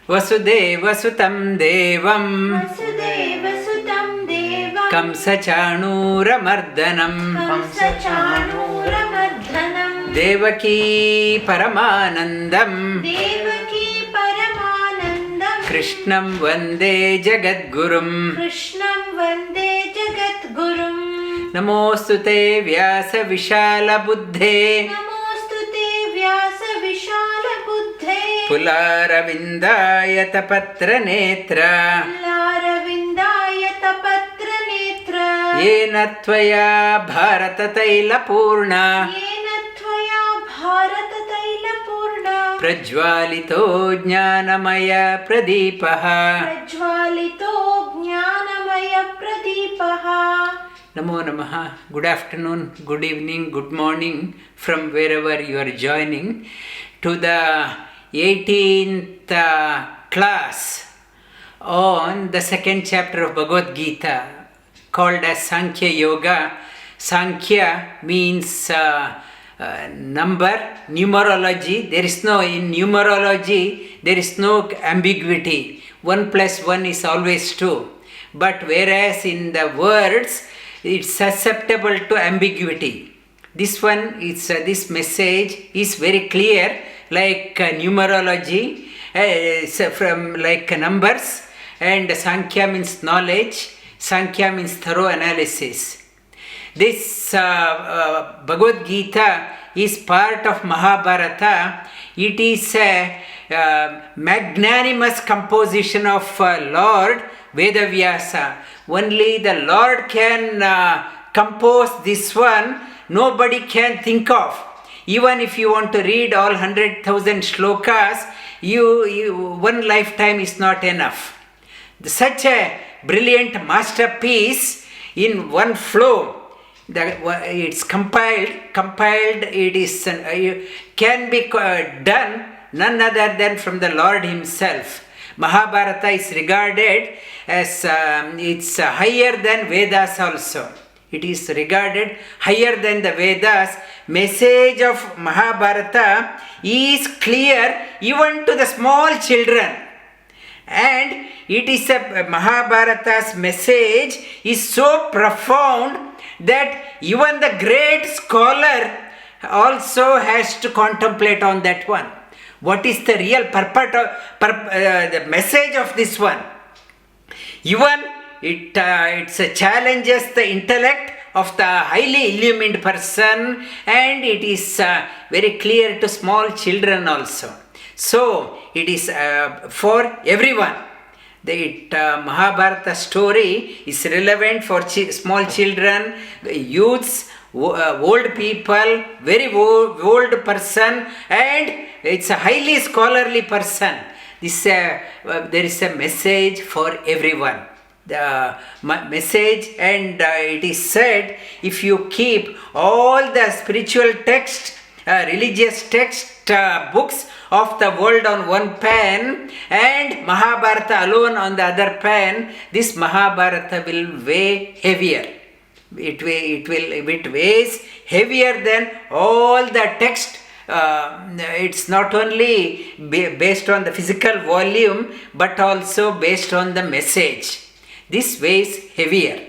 वसुदेवसुतं देवं वसुदेवसुतं देवं कंसचाणूरमर्दनं देवकी परमानन्दं कृष्णं वन्दे जगद्गुरुं नमोऽस्तु ते व्यासविशालबुद्धे पुलारविन्दायतपत्रनेत्र येन त्वया भारततैलपूर्णा प्रज्वालितो ज्ञानमय प्रदीपः Namo Namaha. Good afternoon, good evening, good morning from wherever you are joining to the 18th class on the second chapter of Bhagavad Gita called as Sankhya Yoga. Sankhya means number, numerology. There is no, in numerology, there is no ambiguity. 1 plus 1 is always 2. But whereas in the words, it's susceptible to ambiguity. This one is this message is very clear, like numerology, from like numbers, and Sankhya means knowledge. Sankhya means thorough analysis. This Bhagavad Gita is part of Mahā-bārata. It is a magnanimous composition of Lord Veda Vyasa. Only the Lord can compose this one. Nobody can think of. Even if you want to read all 100,000 shlokas, one lifetime is not enough. Such a brilliant masterpiece in one flow. It's compiled. It is can be done none other than from the Lord Himself. Mahā-bārata is regarded as it's higher than Vedas also. It is regarded higher than the Vedas. Message of Mahā-bārata is clear even to the small children. And it is Mahā-bārata's message is so profound that even the great scholar also has to contemplate on that one. What is the real purport of the message of this one? Even it challenges the intellect of the highly illumined person, and it is very clear to small children also. So it is for everyone. The Mahā-bārata story is relevant for small children, youths, old people, very old person, and it's a highly scholarly person. There is a message for everyone. The message, and it is said, if you keep all the spiritual text, religious text books of the world on one pen and Mahā-bārata alone on the other pen, this Mahā-bārata will weigh heavier. It weighs heavier than all the text. It's not only based on the physical volume, but also based on the message. This weighs heavier.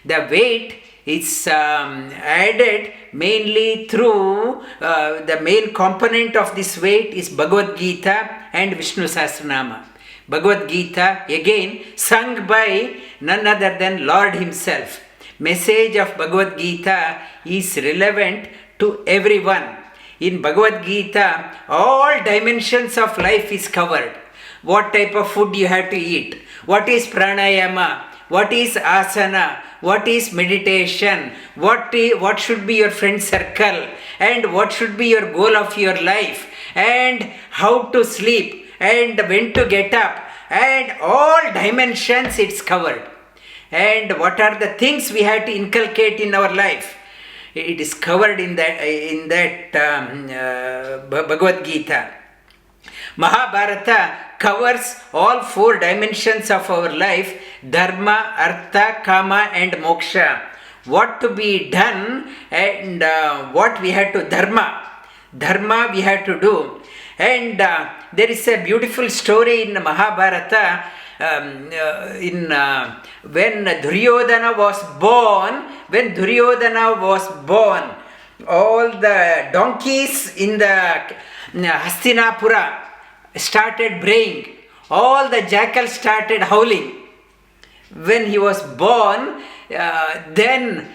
The weight is added mainly through the main component of this weight is Bhagavad Gita and Vishnu Sahasranama. Bhagavad Gita, again sung by none other than Lord Himself. Message of Bhagavad Gita is relevant to everyone. In Bhagavad Gita, all dimensions of life is covered. What type of food you have to eat, what is pranayama, what is asana, what is meditation, what should be your friend circle, and what should be your goal of your life, and how to sleep, and when to get up, and all dimensions it's covered. And what are the things we have to inculcate in our life? It is covered in that Bhagavad Gita. Mahā-bārata covers all 4 dimensions of our life: dharma, artha, kama and moksha. What to be done and what we have to dharma we have to do, And there is a beautiful story in Mahabharata. When Duryodhana was born, all the donkeys in the Hastinapura started braying. All the jackals started howling. When he was born, then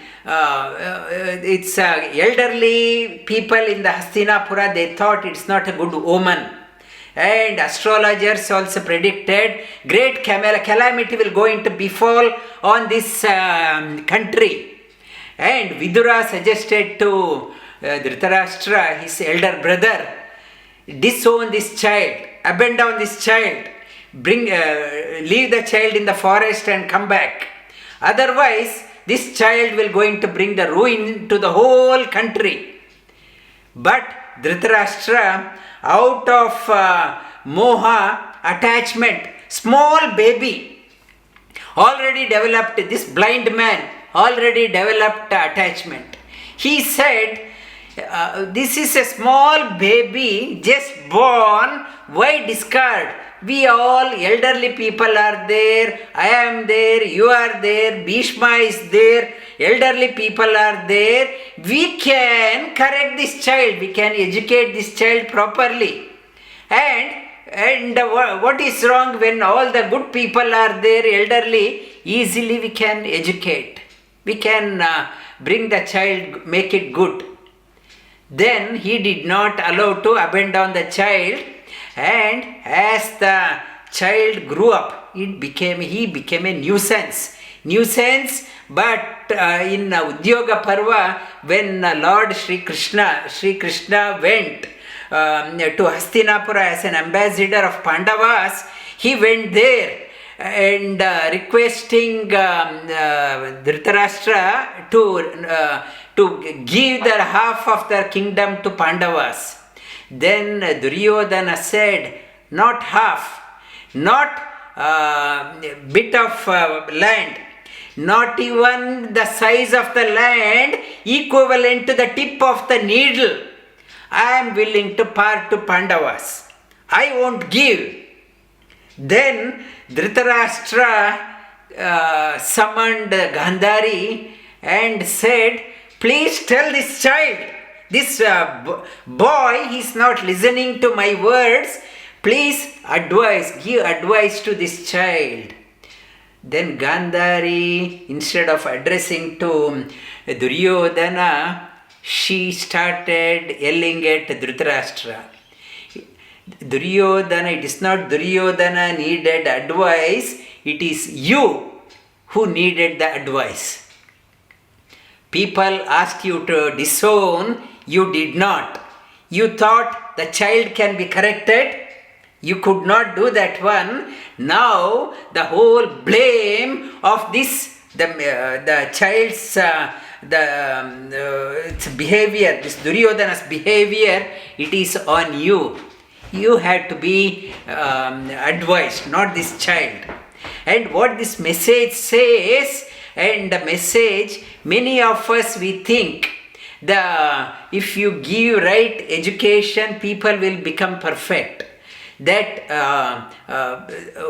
it's elderly people in the Hastinapura, they thought it's not a good omen. And astrologers also predicted great calamity will going to befall on this country. And Vidura suggested to Dhritarashtra, his elder brother, disown this child, abandon this child, leave the child in the forest and come back. Otherwise, this child will going to bring the ruin to the whole country. But Dhritarashtra, out of moha, attachment, small baby, already developed, this blind man already developed attachment. He said, this is a small baby just born, why discard? We all elderly people are there, I am there, you are there, Bhishma is there, elderly people are there. We can correct this child, we can educate this child properly. And what is wrong when all the good people are there, elderly, easily we can educate. We can bring the child, make it good. Then he did not allow to abandon the child. And as the child grew up, he became a nuisance. But in Udyoga Parva, when Lord Sri Krishna went to Hastinapura as an ambassador of Pandavas, he went there and requesting Dhritarashtra to give the half of their kingdom to Pandavas. Then Duryodhana said, not half, not bit of land, not even the size of the land equivalent to the tip of the needle. I am willing to part to Pandavas. I won't give. Then Dhritarashtra summoned Gandhari and said, please tell this child, this boy, he is not listening to my words. Please give advice to this child. Then Gandhari, instead of addressing to Duryodhana, she started yelling at Dhritarashtra. Duryodhana, it is not Duryodhana needed advice, it is you who needed the advice. People asked you to disown, you did not. You thought the child can be corrected, you could not do that one. Now the whole blame of this, the child's its behavior, this Duryodhana's behavior, it is on you. You have to be advised, not this child. And what this message says, and the message, many of us we think, if you give right education, people will become perfect. That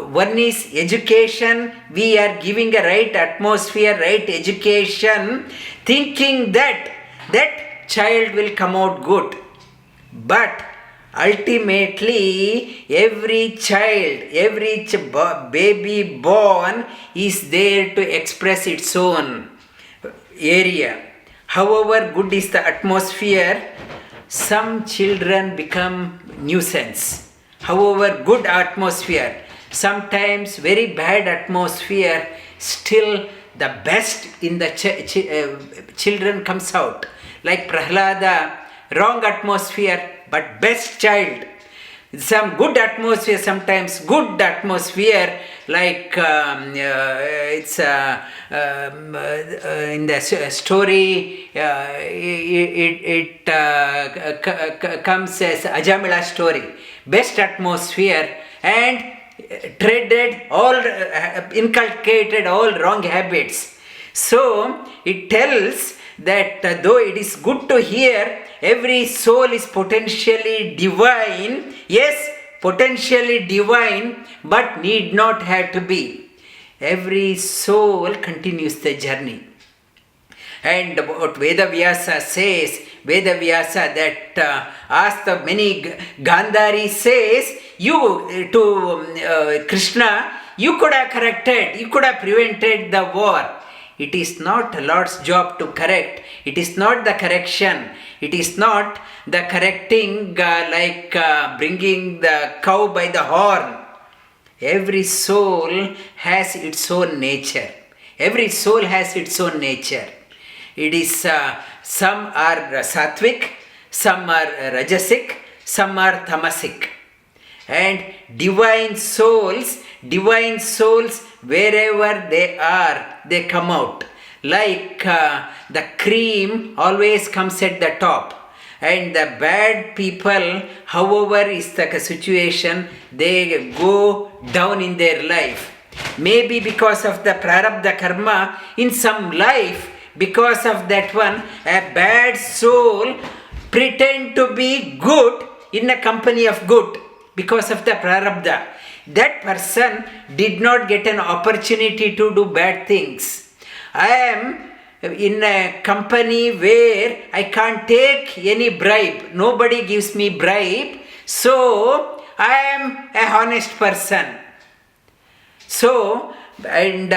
one is education, we are giving a right atmosphere, right education, thinking that child will come out good. But ultimately, every child, every baby born is there to express its own area. However good is the atmosphere, some children become nuisance. However good atmosphere, sometimes very bad atmosphere, still the best in the children comes out. Like Prahlada, wrong atmosphere, but best child. Some good atmosphere, sometimes good atmosphere, like it's in the story, it comes as Ajamila story. Best atmosphere, and inculcated all wrong habits. So it tells that though it is good to hear, every soul is potentially divine. Yes, potentially divine, but need not have to be. Every soul continues the journey. And what Vedavyasa says, Vedavyasa that asked the many Gandhari says, you to Krishna, you could have corrected, you could have prevented the war. It is not Lord's job to correct. It is not the correction. It is not the correcting like bringing the cow by the horn. Every soul has its own nature. Every soul has its own nature. It is some are sattvic, some are rajasic, some are tamasic. And divine souls, wherever they are, they come out. Like the cream always comes at the top. And the bad people, however is the situation, they go down in their life. Maybe because of the prarabdha karma in some life, because of that one, a bad soul pretend to be good in a company of good because of the prarabdha. That person did not get an opportunity to do bad things. I am in a company where I can't take any bribe. Nobody gives me bribe. So I am a honest person. So, and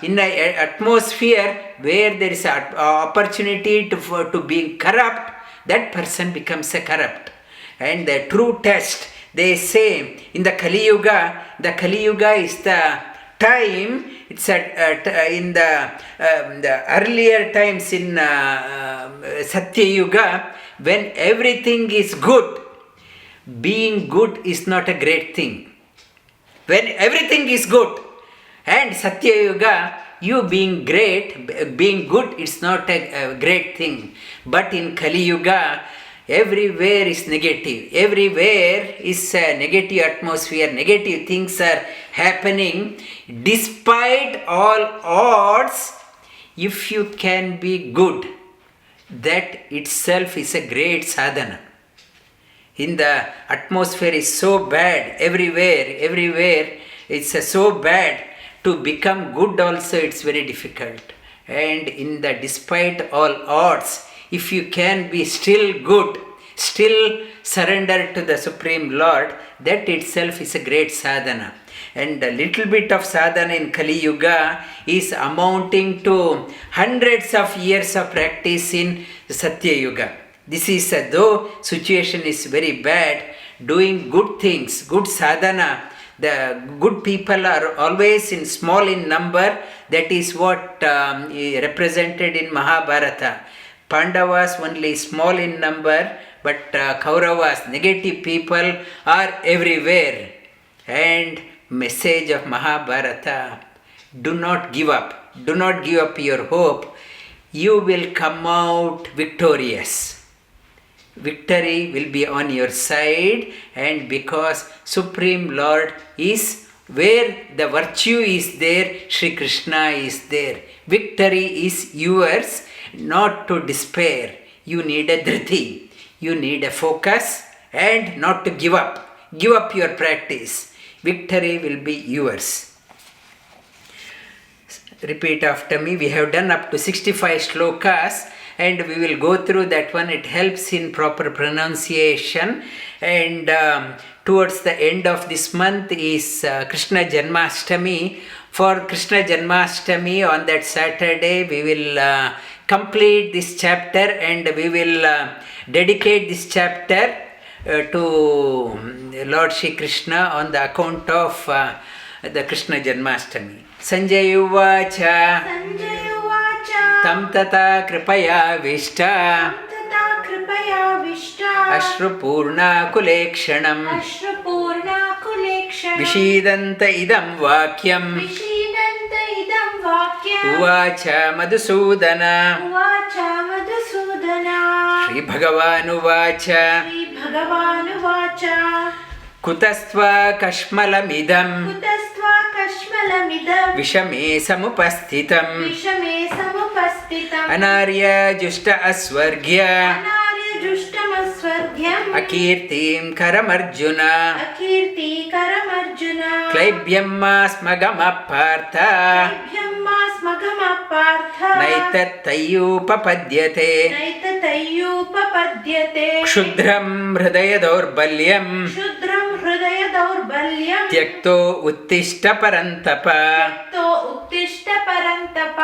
in an atmosphere where there is an opportunity to be corrupt, that person becomes a corrupt. And the true test, they say in the Kali Yuga is the time, it's in the earlier times in Satya Yuga, when everything is good. Being good is not a great thing. When everything is good, and Satya Yuga, you being great, being good, it's not a great thing. But in Kali Yuga, everywhere is negative. Everywhere is a negative atmosphere. Negative things are happening. Despite all odds, if you can be good, that itself is a great sadhana. In the atmosphere is so bad, everywhere it's so bad. To become good also it's very difficult. And in the despite all odds, if you can be still good, still surrender to the Supreme Lord, that itself is a great sadhana. And a little bit of sadhana in Kali Yuga is amounting to hundreds of years of practice in Satya Yuga. This is though situation is very bad, doing good things, good sadhana, the good people are always in small in number. That is what represented in Mahabharata. Pandavas only small in number, but Kauravas, negative people, are everywhere. And message of Mahabharata, do not give up. Do not give up your hope. You will come out victorious. Victory will be on your side, and because Supreme Lord is where the virtue is there, Shri Krishna is there. Victory is yours, not to despair. You need a dhriti, you need a focus, and not to give up. Give up your practice. Victory will be yours. Repeat after me. We have done up to 65 shlokas. And we will go through that one. It helps in proper pronunciation. And towards the end of this month is Krishna Janmashtami. For Krishna Janmashtami, on that Saturday, we will complete this chapter, and we will dedicate this chapter to Lord Shri Krishna on the account of the Krishna Janmashtami. Sanjay Uvacha. Tam tata kripaya vishta Ashrupurna kulekshanam Vishidanta idam vakyam Uvacha madhusudana Shri Bhagavan Uvacha Kutastva kashmalamidam भस्मलमिदं विषमे समुपस्थितम् विषमे समुपस्थितम् अनार्यजुष्ट अस्वर्ग्य अनार्यजुष्टमस्वर्ग्यम् अकीर्तिं करमर्जुन अकीर्तिकरमर्जुन क्लैब्यमास्मगमपार्थ क्लैब्यमास्मगमपार्थ नैतत्तय्युपपद्यते नैतत्तय्युपपद्यते क्षुद्रं हृदय दौर्बल्यं क्षुद्रं हृदय दौर्बल्यं त्यक्तो उत्तिष्ठ परन्तप त्यक्तो उत्तिष्ठ परन्तप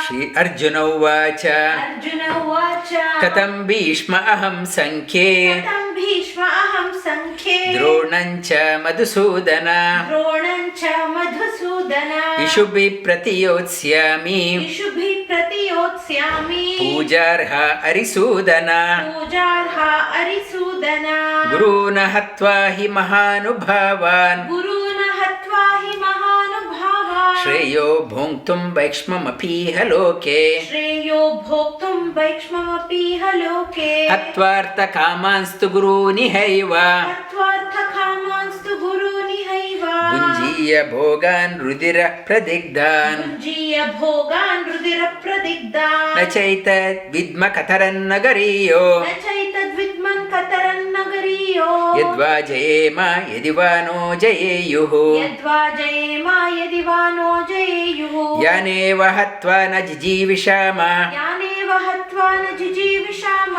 श्री अर्जुन उवाच अर्जुन उवाच कथं भीष्म अहं संख्ये कथं भीष्म अहं संख्ये द्रोणं च मधुसूदन द्रोणं च मधुसूदन इषुभिः प्रतियोत्स्यामि इषुभिः प्रतियोत्स्यामि पूजार्ह अरिसूदन पूजार्ह अरिसूदन गुरून् हत्वा हि महानुभावान् गुरून् हत्वा हि महानुभावान् श्रेयो भोक्तुं वैक्ष्ममपीह लोके श्रेयो भोक्तुं वैक्ष्ममपीह लोके हत्वार्थकामांस्तु गुरूनिहैव तत्त्वार्थकामांस्तु गुरूनिहैव भुञ्जीय भोगान् रुधिरः प्रदिग्धान् भुञ्जीय भोगान् रुधिरप्रदिग्धान् न चैतद्विद्म कतरन्नगरीयो न चैतद्विद्मन् कतरन्नगरीयो यद्वा जयेम यदि वा नो जयेयुः यद्वा जयेम यदि वा नो जयेयुः यानेव हत्वा न जिजीविषाम यानेव हत्वा न जिजीविषाम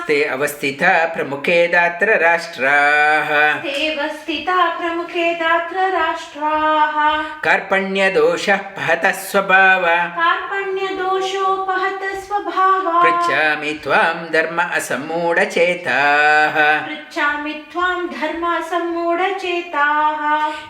ते अवस्थिता प्रमुखे दात्र राष्ट्राः तेव स्थिता प्रमुखे दात्र राष्ट्राः कार्पण्यदोषः पहतः स्वभाव कार्पण्यदोषोपहत स्वभावः पृच्छामि त्वां धर्म असम्मूढचेताः पृच्छामि त्वां धर्म सम्मूढचेताः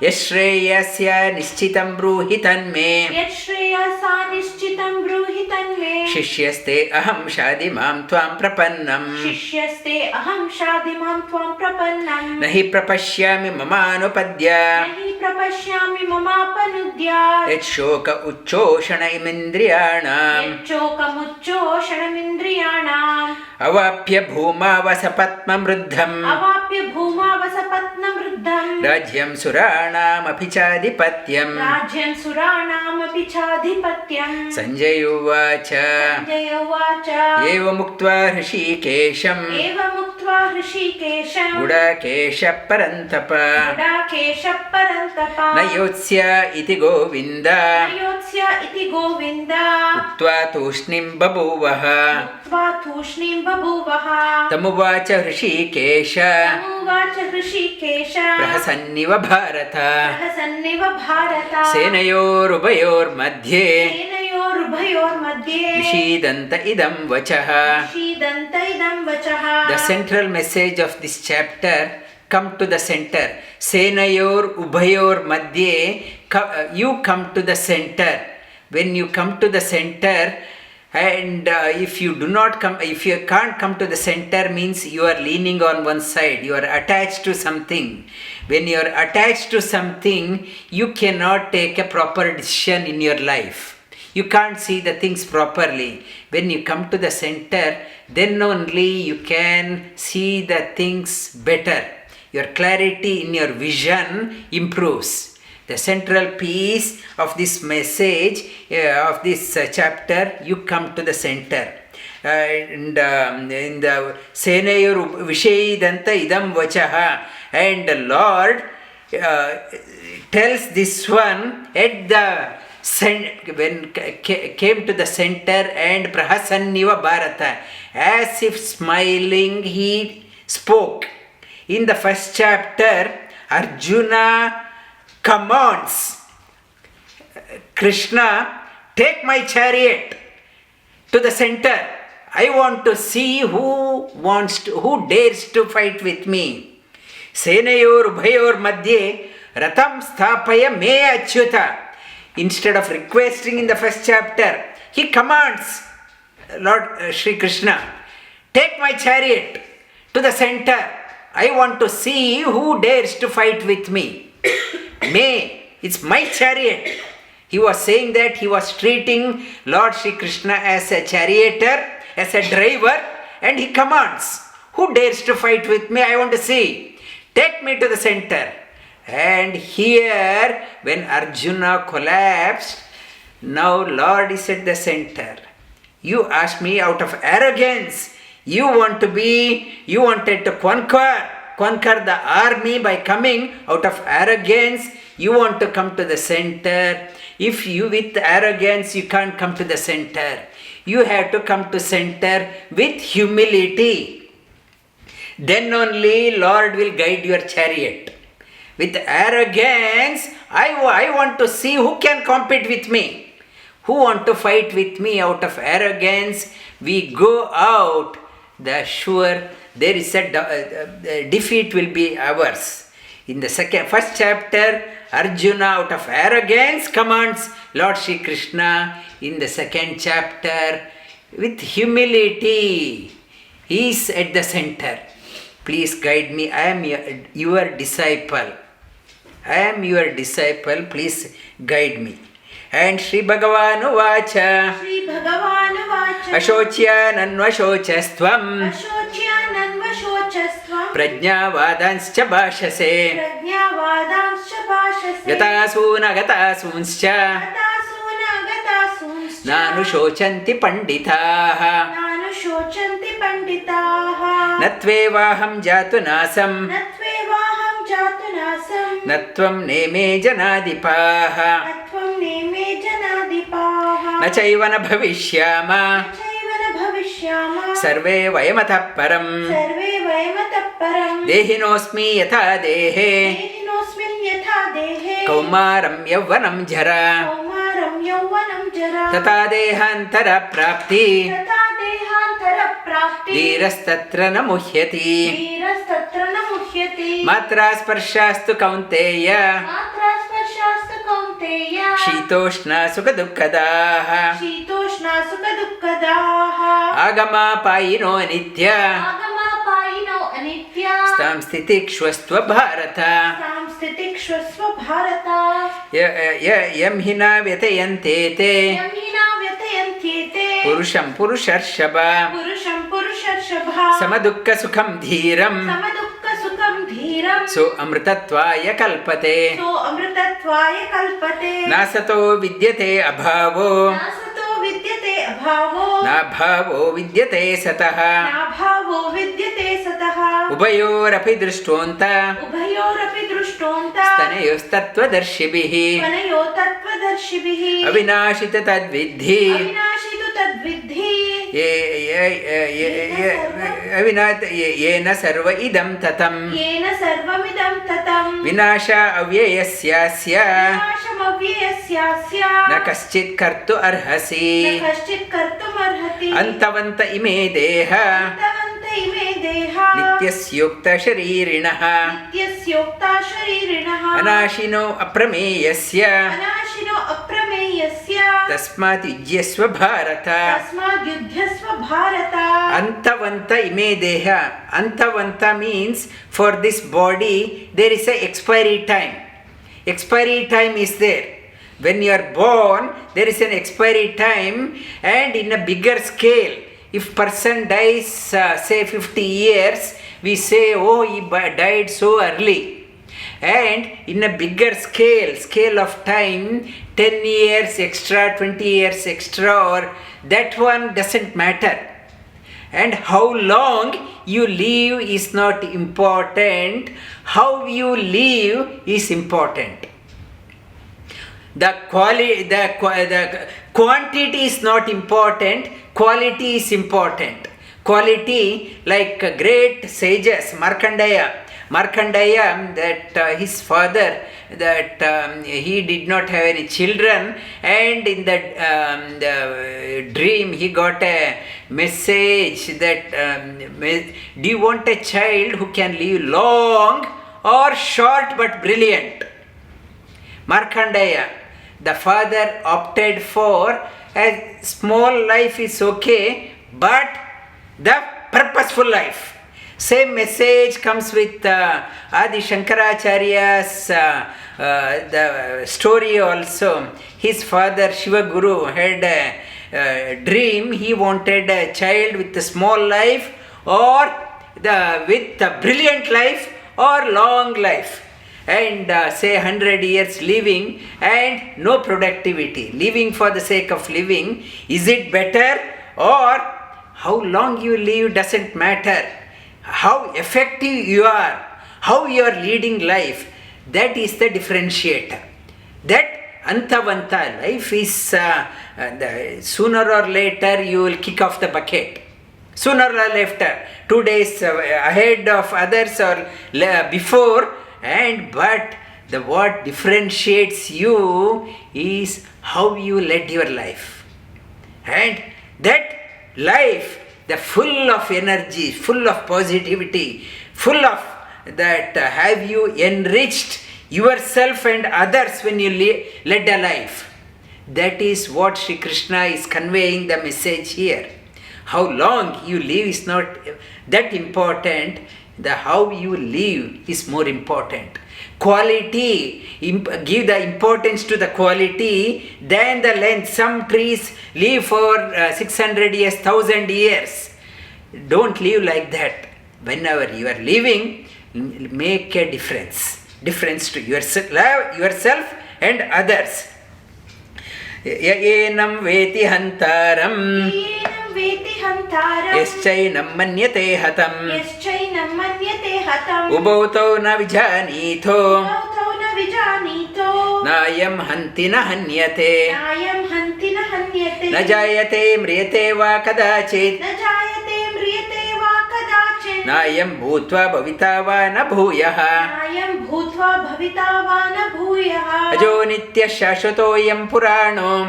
यश्रेयस्य निश्चितं ब्रूहि तन्मे यच्छ्रेयसा निश्चितं ब्रूहि तन्मे शिष्यस्ते अहं शादिमां त्वां प्रपन्नम् शिष्यस्ते अहं शादिमां त्वां प्रपन्नम् न हि प्रपश्यामि ममानुपद्य न हि प्रपश्यामि ममापनुद्य यच्छोक उच्चोषण इमिन्द्रियाणाम् यच्चोकमुच्चोषणमिन्द्रियाणाम् अवाप्य भूमावसपत्ममृद्धम् अवाप्य भूमावसपत्नमृद्धम् राज्यं सुराणामपि चाधिपत्यम् राज्यं सुराणामपि चाधिपत्यम् सञ्जय उवाच सञ्जय उवाच एवमुक्त्वा हृषीकेशम् एवमुक्त्वा हृषीकेशम् गुडाकेशः परन्तप गुडाकेशः परन्तप न योत्स्य इति गोविन्द योत्स्य इति गोविन्द उक्त्वा तूष्णीं बभूवः उक्त्वा तूष्णीं बभूवः तमुवाच हृषीकेश तमुवाच हृषीकेश प्रहसन्निव भारत प्रहसन्निव भारत सेनयोरुभयोर्मध्ये सेनयोरुभयोर्मध्ये विषीदन्त इदं वचः विषीदन्त इदं वचः The central message of this chapter, come to the center. Senayor ubhayor madhye, you come to the center. When you come to the center, and if you do not come, if you can't come to the center, means you are leaning on one side, you are attached to something. When you are attached to something, you cannot take a proper decision in your life. You can't see the things properly. When you come to the center, then only you can see the things better. Your clarity in your vision improves. The central piece of this message, of this chapter, you come to the center. And in the Senayor Vishayidanta Idam Vachaha, and the Lord tells this one at the when came to the center and Prahasanniva Bharata, as if smiling he spoke. In the first chapter, Arjuna commands Krishna, take my chariot to the center. I want to see who dares to fight with me. Senayor ubhayor madhye ratam sthapaya me achyuta. Instead of requesting in the first chapter, he commands Lord Shri Krishna, take my chariot to the center. I want to see who dares to fight with me. May, it's my chariot. He was saying that he was treating Lord Shri Krishna as a charioteer, as a driver, and he commands, who dares to fight with me? I want to see. Take me to the center. And here, when Arjuna collapsed, now Lord is at the center. You asked me out of arrogance. You wanted to conquer the army by coming out of arrogance. You want to come to the center. If you with arrogance, you can't come to the center. You have to come to center with humility. Then only Lord will guide your chariot. With arrogance, I want to see who can compete with me. Who want to fight with me out of arrogance. We go out. The sure there is a defeat will be ours. In the first chapter, Arjuna out of arrogance commands Lord Shri Krishna. In the second chapter, with humility, he is at the center. Please guide me. I am your disciple. I am your disciple. Please guide me. And Shri Bhagavan Uvacha. Ashocyananvashocastvam. Prajñāvādanscha bhāshase. Gatāsūna Nānu shochanti panditaha. Natvevāham jātu nāsam. Natvam neme janādipāha. Nacaivana bhavishyāma. Sarve vayamataḥ param. Dehinosmi yatha dehe. Kaumaram yavvanam jara. Tata dehantara prapti. Dhīrastatra na muhyati. Matra sparshāstu kaunteya. Shītoshna sukha dukkadaha. Agama pāyino nitya. Stam stitikshvastva bharata. Yam hina vyatayantete. Purusham purushārshava. Samadukka sukham dhiram. So amritatvaya kalpate. Nasato vidyate abhavo. Nabhavo vidyate sataha. Ubayorapi drishtonta. Stanayostattvadarshibhihi. Avinashita tadvidhi. Yena sarva idam tatam. Vinasha avyayasyasya. Na kaschit kartu arhasi. Antavanta ime deha. Nityasyokta sharirinaha. Anashino aprameyasya. Tasmat yujyasva bharata. Antavanta ime deha. Antavanta means for this body there is a expiry time. Expiry time is there. When you are born, there is an expiry time, and in a bigger scale, if person dies, say 50 years, we say, oh, he died so early. And in a bigger scale of time, 10 years extra, 20 years extra, or that one doesn't matter. And how long you live is not important. How you live is important. The quantity is not important. Quality is important. Quality, like great sages, Markandeya, that his father, that he did not have any children, and in the dream he got a message that do you want a child who can live long or short but brilliant? Markandeya, the father opted for a small life is okay, but the purposeful life. Same message comes with Adi Shankaracharya's the story also. His father Shiva Guru had a dream. He wanted a child with a small life or with a brilliant life or long life. and say 100 years living and no productivity, living for the sake of living, is it better? Or how long you live doesn't matter. How effective you are, how you are leading life, that is the differentiator. That antavanta life is sooner or later you will kick off the bucket. Sooner or later, 2 days ahead of others or before, but what differentiates you is how you led your life. And that life, the full of energy, full of positivity, full of that have you enriched yourself and others when you led a life. That is what Sri Krishna is conveying the message here. How long you live is not that important. The how you live is more important. Quality, give the importance to the quality than the length. Some trees live for 600 years, 1000 years. Don't live like that. Whenever you are living, make a difference. Difference to yourself and others. Enam veti hantaram. Yascheinam manyate hatam. Ubauto na vijanito. Nayam hanti na hanyate. Na jayate mriyate va kadachit. Naayam bhutva bhavita va na bhuyaha. Ajo nitya śhashvatoyam purano.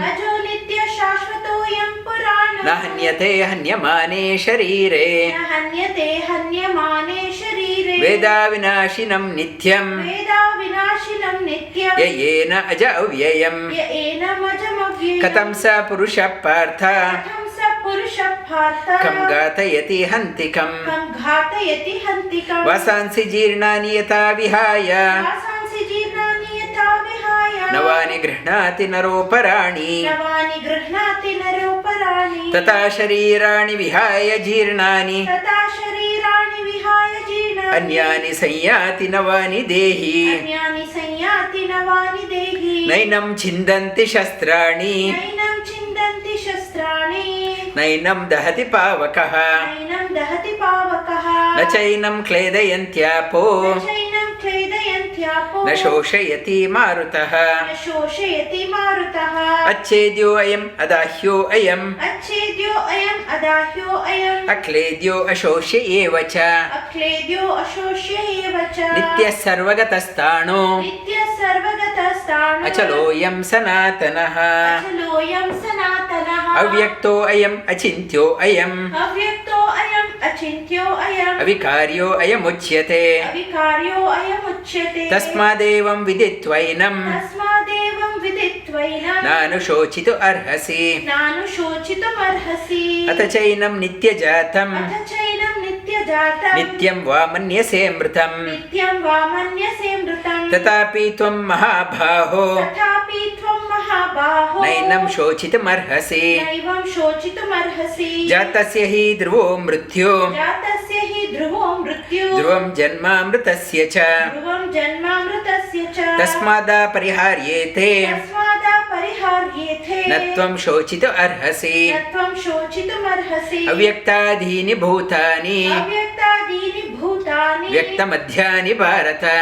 Na hanyate hanyamane sharire. Veda vinashinam nityam. Yayena aja avyayam. Katam sa purusha partha. Kam gatayati hantikam. Vasansi jirnani yata vihaya. Navani grihnati naroparani. Tata sharirani vihaya jirnani. Anyani sanyati navani dehi. Nainaṁ chhindanti śhastrāṇi. Nainaṁ dahati pāvakaḥ. Na chainaṁ kledayantyāpo. Na śhoṣhayati mārutaḥ. Achchedyo ayam adāhyo ayam. Akledyo āśhcharya-vat. Nityaḥ sarva-gataḥ sthāṇur. Achalo sanātanaḥ. Avyakto ayam achintyo ayam. Avikāryo ayam uchyate. Tasmadevam viditvainam. Nanu shochitu arhasi. Atachainam nitya-jātaṁ. Nityam vāmanyase mritam. Tatapi tvam mahā-bāho. Nainaṁ shochitam arhasi. Jātasya hi dhruvo mrityu. Dhruvam janma mritasya cha. Tasmada pariharyete. Natvam shochita arhasi. Avyakta-dīni bhūtāni. Vyakta-madhyāni bharata.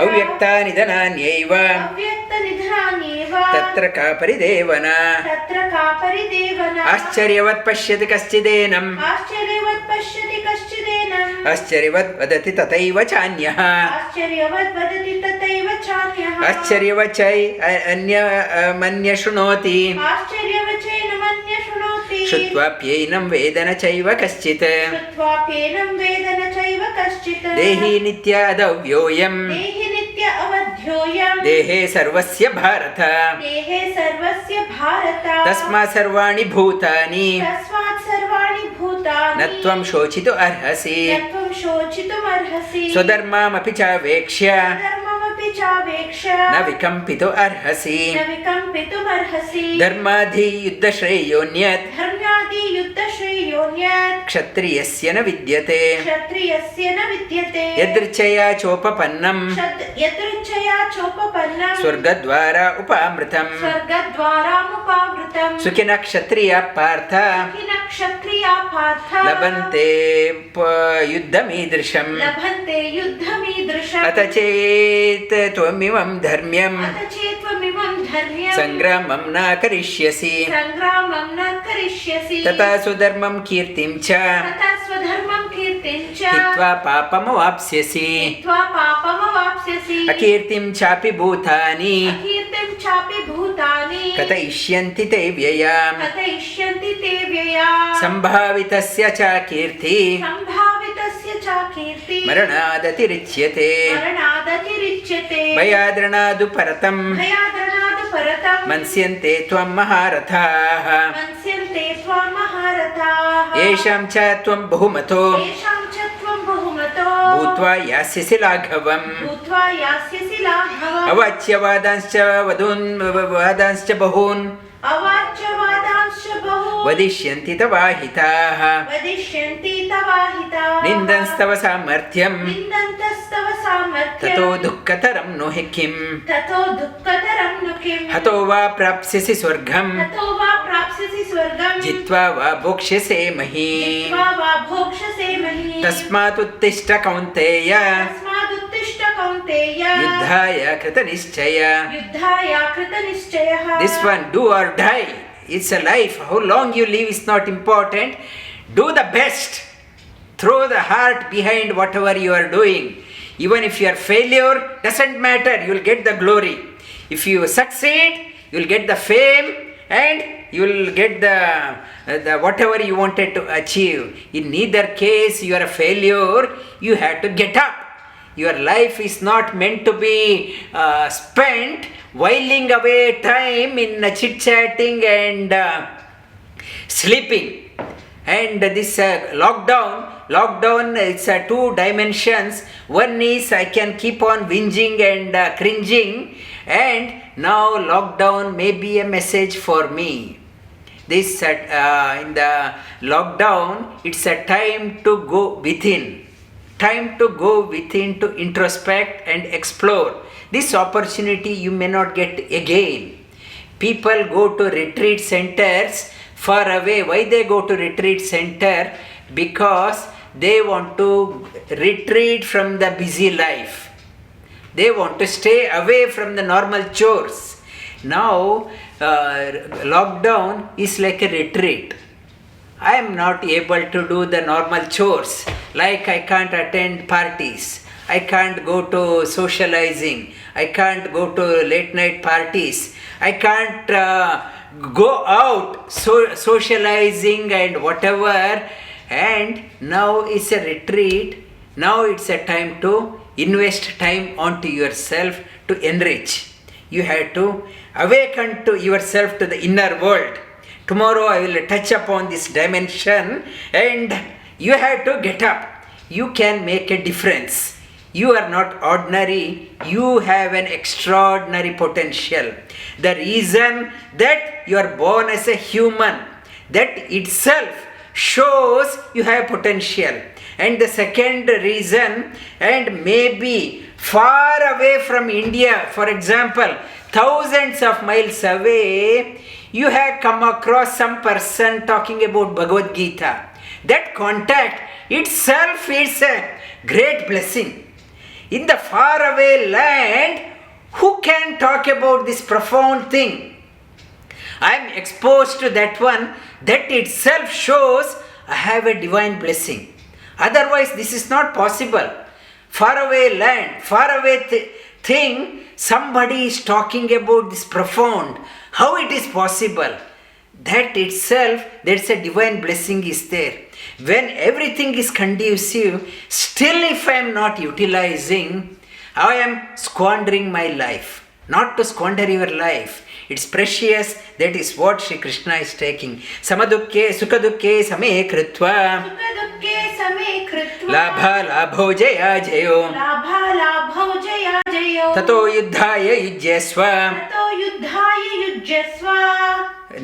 Avyakta-nidhanānyeva. Tatra ka paridevana. āśhcharya-vat pashyati kaśchidenam. āśhcharya-vat vadati tataiva chānyah. āśhcharya-vachai manya shrunoti. Śrutvāpyainam vedana chaiva kaśchit. Dehi nitya-ādavyoyam. Dehe sarvasya bharata. Tasmāt sarvāni bhūtāni. Natvam shochitu arhasi. Swadharmam api chavekshya. Na vikampitu arhasi. Dharmadhi yuddha shreyonyat. योऽन्यत् क्षत्रियस्य न विद्यते क्षत्रियस्य न विद्यते यदृच्छया चोपपन्नं यदृच्छया चोपपन्नं स्वर्गद्वार उपामृतं स्वर्गद्वारामुपावृतं सुखिनः क्षत्रियाः पार्थ सुखिनः क्षत्रियाः पार्थ लभन्ते युद्धमीदृशम् लभन्ते युद्धमीदृशम् अथ चेत् त्वमिमं धर्म्यम् अथ चेत् त्वमिमं धर्म्यं सङ्ग्रामं न करिष्यसि सङ्ग्रामं न करिष्यसि तथा स्वधर्मं कीर्तिं च तथा स्वधर्मं कीर्तिं च हित्वा पापमवाप्स्यसि हित्वा पापमवाप्स्यसि अकीर्तिं चापि भूतानि अकीर्तिं चापि भूतानि कथयिष्यन्ति ते व्ययाम् कथयिष्यन्ति ते व्ययाम् सम्भावितस्य च कीर्ति सम्भावितस्य च कीर्ति मरणादतिरिच्यते मरणादतिरिच्यते भयाद्रणादु परतम् भयाद्रणादु परतं मन्स्यन्ते त्वं महारथाः मन्स्यन्ते त्वां महारथाः येषां च त्वं बहुमतो येषां च त्वं बहुमतो भूत्वा यास्यसि लाघवम् भूत्वा यास्यसि लाघवम् अवाच्यवादांश्च वादांश्च बहून् अवाच्यवादांश्च बहून् वदिष्यन्ति तवाहिताः वदिष्यन्ति तवाहिताः निन्दंस्तव सामर्थ्यं निन्दन्तस्तव सामर्थ्यं ततो दुःखतरं नो हि किम् ततो दुःखतरं नु किम् हतो वा प्राप्स्यसि स्वर्गम् हतो वा प्राप्स्यसि स्वर्गं जित्वा वा भोक्ष्यसे महीम् जित्वा वा भोक्ष्यसे महीम् तस्मात् उत्तिष्ठ कौन्तेय तस्मादुत्तिष्ठ कौन्तेय युद्धाय कृतनिश्चय युद्धाय कृतनिश्चयः This one, do or die. It's a life. How long you live is not important. Do the best. Throw the heart behind whatever you are doing. Even if you are failure, doesn't matter. You will get the glory. If you succeed, you will get the fame and you will get the whatever you wanted to achieve. In neither case you are a failure. You have to get up. Your life is not meant to be spent whiling away time in chit-chatting and sleeping. And this lockdown it's two dimensions. One is I can keep on whinging and cringing, and now lockdown may be a message for me. This in the lockdown, it's a time to go within. Time to go within to introspect and explore. This opportunity you may not get again. People go to retreat centers far away. Why they go to retreat center? Because they want to retreat from the busy life. They want to stay away from the normal chores. Now lockdown is like a retreat. I am not able to do the normal chores, like I can't attend parties, I can't go to socializing, I can't go to late night parties, I can't go out socializing and whatever. And now it's a retreat. Now it's a time to invest time onto yourself to enrich. You have to awaken to yourself to the inner world. Tomorrow I will touch upon this dimension and you have to get up. You can make a difference. You are not ordinary. You have an extraordinary potential. The reason that you are born as a human, that itself shows you have potential. And the second reason, and maybe far away from India, for example, thousands of miles away, you have come across some person talking about Bhagavad Gita. That contact itself is a great blessing. In the faraway land, who can talk about this profound thing? I am exposed to that one. That itself shows I have a divine blessing. Otherwise, this is not possible. Faraway land, faraway thing, somebody is talking about this profound. How it is possible? That itself, there's a divine blessing is there. When everything is conducive, still if I am not utilizing, I am squandering my life. Not to squander your life. It's precious. That is what Sri Krishna is taking. Samadukke sukadukke same kritva. सुखदुःखे समे कृत्वा Labha labho jaya jayo. लाभालाभौ जयाजयो Tato yuddhaya yujyasva. ततो युद्धाय युज्यस्व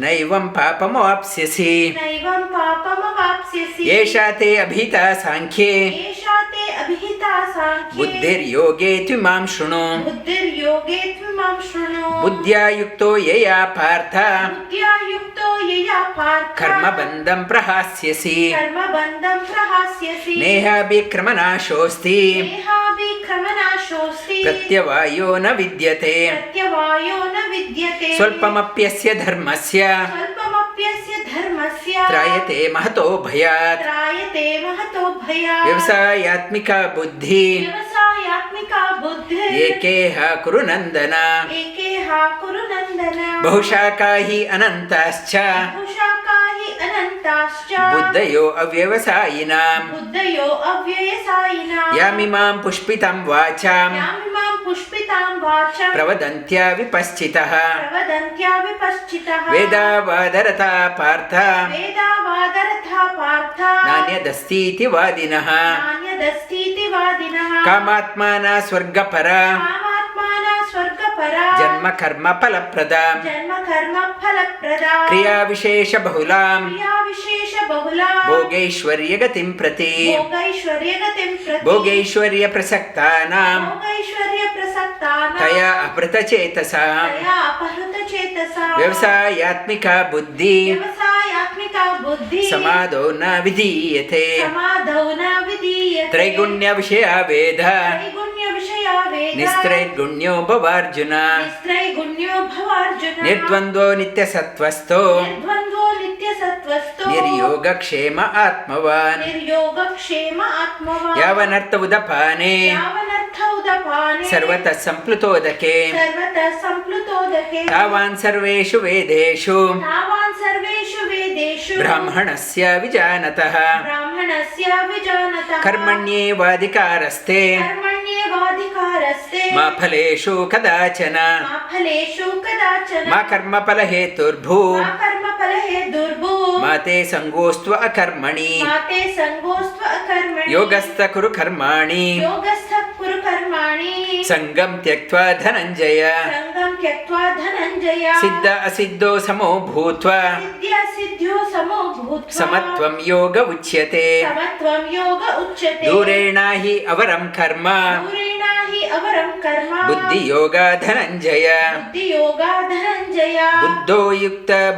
नैवं पापमवाप्स्यसि नैवं पापमवाप्स्यसि एषा ते अभिहिता साङ्ख्ये एषा ते अभिहिता साङ्ख्ये बुद्धिर्योगे त्विमां शृणु बुद्धिर्योगे त्विमां शृणु बुद्ध्या युक्तो यया पार्थ बुद्ध्या युक्तो यया पार्थ कर्मबन्धं प्रहास्यसि कर्मबन्धं प्रहास्यसि नेहाभिक्रमनाशोऽस्ति नेहाभिक्रमनाशोऽस्ति प्रत्यवायो न विद्यते प्रत्यवायो न विद्यते स्वल्पमप्यस्य धर्मस्य स्वल्पमप्यस्य धर्मस्य त्रायते महतो भयात् त्रायते महतो भयात् व्यवसायात्मिका बुद्धि व्यवसायात्मिका बुद्धिः एकेह कुरु नन्दन एकेह कुरु नन्दन बहुशाखा हि अनन्ताश्च बहुशाखा हि अनन्ताश्च बुद्धयो अव्यवसायिनां बुद्धयो अव्यवसायिनां यामिमां पुष्पितं वाचां यामिमां पुष्पितां वाचां प्रवदन्त्या विपश्चितः प्रवदन्त्या विपश्चितः वेदावादरता पार्थ वेदावादरथा पार्थ नान्यदस्तीति वादिनः नान्यदस्तीति वादिनः कामात्माना स्वर्गपरा कामात्माना स्वर्गपरा जन्म कर्म फलप्रदा जन्म कर्म फलप्रदा क्रियाविशेषबहुलां क्रियाविशेषबहुला भोगैश्वर्यगतिं प्रति भोगैश्वर्यगतिं प्रति भोगैश्वर्यप्रसक्तानां भोगैश्वर्यप्रसक्तानां तया अपहृतचेतसा तया अपहृतचेतसा व्यवसायात्मिका बुद्धि व्यवसायात्मिका बुद्धि समादौ न विधीयते समाधौ न विधीयते त्रैगुण्यविषया वेद त्रैगुण्यविषया वेद निस्त्रैर्गुण्यो भवार्जुन निस्त्रैगुण्यो भवार्जुन निर्द्वन्द्वो नित्यसत्त्वस्थो निर्द्वन्द्वो नित्यसत्त्वस्थो निर्योगक्षेम आत्मवान् निर्योगक्षेम आत्मवान् यावनर्थ उदपाने यावनर्थ उदपाने सर्वतः सम्प्लुतोदके सर्वतः सम्प्लुतोदके तावान् सर्वेषु वेदेषु तावान् सर्वेषु वेदेषु ब्राह्मणस्य विजानतः ब्राह्मणस्य विजानतः कर्मण्येवाधिकारस्ते कर्मण्येवाधिकारस्ते मा फलेषु कदाचन मा फलेषु कदाचन मा कर्मफलहेतुर्भू मा कर्मफलहेतुर्भू मा ते सङ्गोऽस्त्व अकर्मणि मा ते सङ्गोऽस्त्व अकर्मणि योगस्थ कुरु कर्माणि योगस्थः कुरु कर्माणि सङ्गं त्यक्त्वा धनञ्जय सङ्गं त्यक्त्वा धनञ्जय सिद्ध असिद्धो समो भूत्वा सिद्ध्यासिद्ध्यो समो भूत्वा समत्वं योग उच्यते समत्वं योग उच्यते दूरेण हि अवरं कर्म दूरेण हि अवरं कर्म बुद्धियोगा धनञ्जय बुद्धियोगा धनञ्जय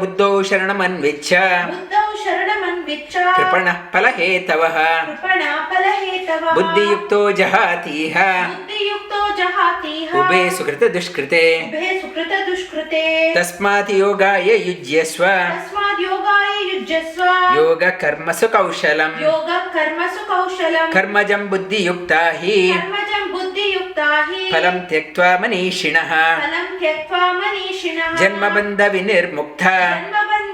बुद्धौ शरणमन्विच्छ बुद्धौ शरणमन्विच्छ कृपणः फलहेतवः कृपणा फलहेतवः बुद्धियुक्तो जहातीह बुद्धियुक्तो जहातीह उभे सुकृतदुष्कृते उभे सुकृतदुष्कृते तस्मात् योगाय युज्यस्व तस्माद् योगाय युज्यस्व योगकर्मसु कौशलम् योगकर्मसु कौशलम् कर्मजं बुद्धियुक्ता हि कर्मजं बुद्धियुक्ता हि फलं त्यक्त्वा मनीषिणः फलं त्यक्त्वा मनीषिणः जन्मबन्धविनिर्मुक्ता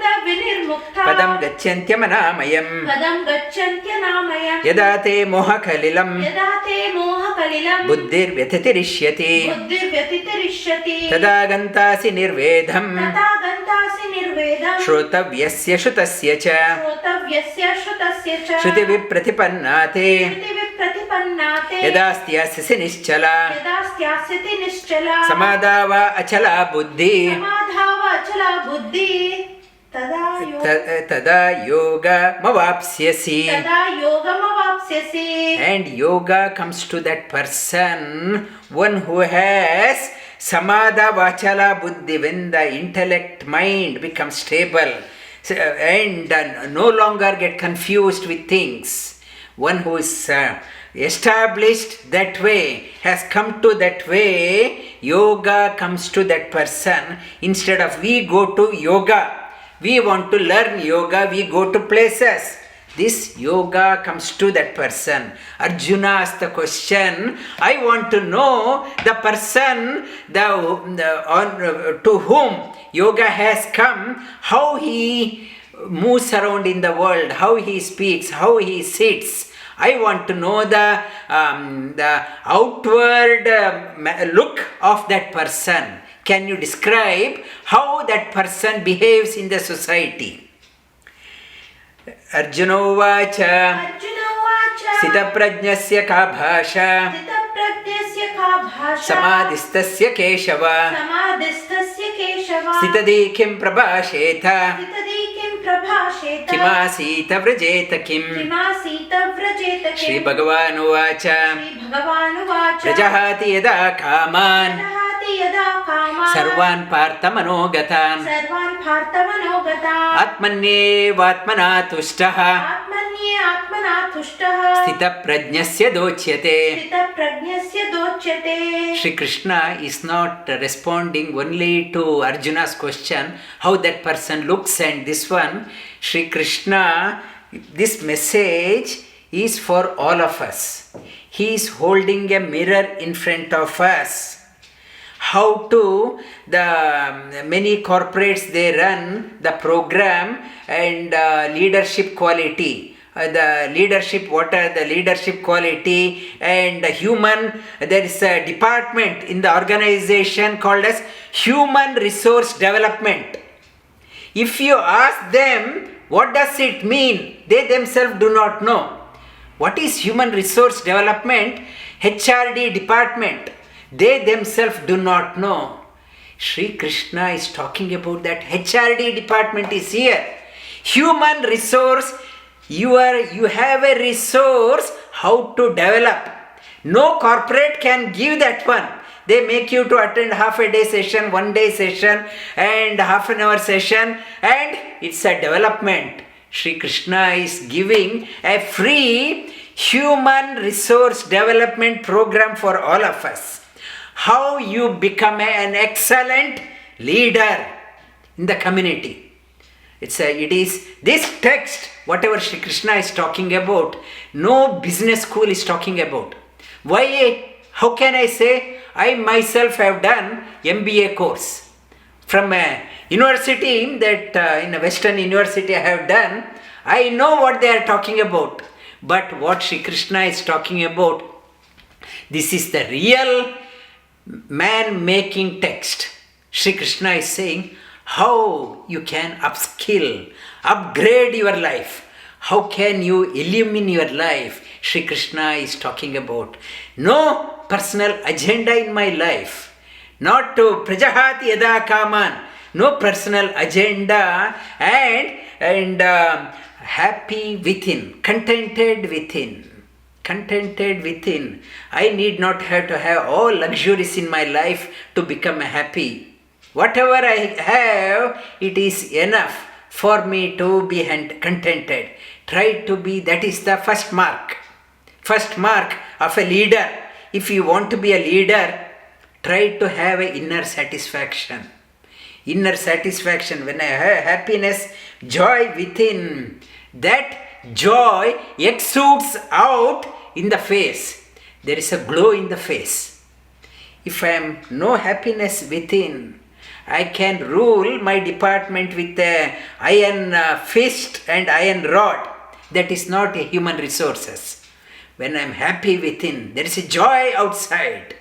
जन्मबन्धविनिर्मुक्ता पदं गच्छन्त्यमनामयम् पदं गच्छन्त्यनामयम् यदा ते मोहकलिलं यदा ते मोहकलिलं बुद्धिर्व्यतिरिष्यति बुद्धिर्व्यतिरिष्यति तदा गन्तासि निर्वेदम् तथा गन्तासि निर्वेदम् श्रोतव्यस्य श्रुतस्य च श्रोतव्यस्य श्रुतस्य च श्रुतिविप्रतिपन्ना ते श्रुतिविप्रतिपन्ना ते यदा स्यास्यसि निश्चला यदा स्यास्यति निश्चला समादाव अचला बुद्धि समाधाव अचला बुद्धि तदा योगमवाप्स्यसि तदा योगमवाप्स्यसि. And yoga comes to that person, one who has samadha vachala buddhi, when the intellect mind becomes stable and no longer get confused with things. One who is established that way, has come to that way, yoga comes to that person. Instead of we go to yoga, we want to learn yoga, we go to places. This yoga comes to that person. Arjuna asked the question, I want to know the person to whom yoga has come, how he moves around in the world, how he speaks, how he sits. I want to know the outward look of that person. Can you describe how that person behaves in the society? Arjuna uvacha Sitaprajnasya ka bhasha Samadhistasya Keshava Keshav स्थितधि किं प्रभाषेत स्थितधि किं प्रभाषेत किमासीत व्रजेत किम् किमासीत व्रजेत किम् श्रीभगवानुवाच श्रीभगवानुवाच प्रजहाति यदा कामान् दहति यदा कामान् सर्वान् पार्थमनोगतान् सर्वान् पार्थमनोगतान् आत्मन्येवात्मना तुष्टः आत्मन्ये आत्मना तुष्टः स्थितप्रज्ञस्य दोच्यते. स्थितप्रज्ञस्य दोच्यते. Shri Krishna is not responding only to Arjuna's question, how that person looks, and this one. Shri Krishna, this message is for all of us. He is holding a mirror in front of us. How to the many corporates, they run the program and leadership quality. The leadership, what are the leadership quality and the human, there is a department in the organization called as human resource development. If you ask them what does it mean, they themselves do not know. What is human resource development? HRD department. They themselves do not know. Shri Krishna is talking about that HRD department is here. Human resource, you have a resource how to develop. No corporate can give that one. They make you to attend half a day session, 1 day session and half an hour session, and it's a development. Shri Krishna is giving a free human resource development program for all of us. How you become an excellent leader in the community. It is this text, whatever Shri Krishna is talking about, no business school is talking about. Why? How can I say? I myself have done MBA course from a university that in a Western university I have done. I know what they are talking about. But what Shri Krishna is talking about, this is the real man-making text. Shri Krishna is saying how you can upskill, upgrade your life. How can you illumine your life? Shri Krishna is talking about. No personal agenda in my life. Not to prajahati yada kaman. No personal agenda and happy within, contented within. Contented within. I need not have to have all luxuries in my life to become happy. Whatever I have, it is enough for me to be contented. Try to be, that is the first mark. First mark of a leader. If you want to be a leader, try to have an inner satisfaction. Inner satisfaction, when I have happiness, joy within, that joy exudes out in the face. There is a glow in the face. If I am no happiness within, I can rule my department with a iron fist and iron rod. That is not a human resources. When I am happy within, there is a joy outside.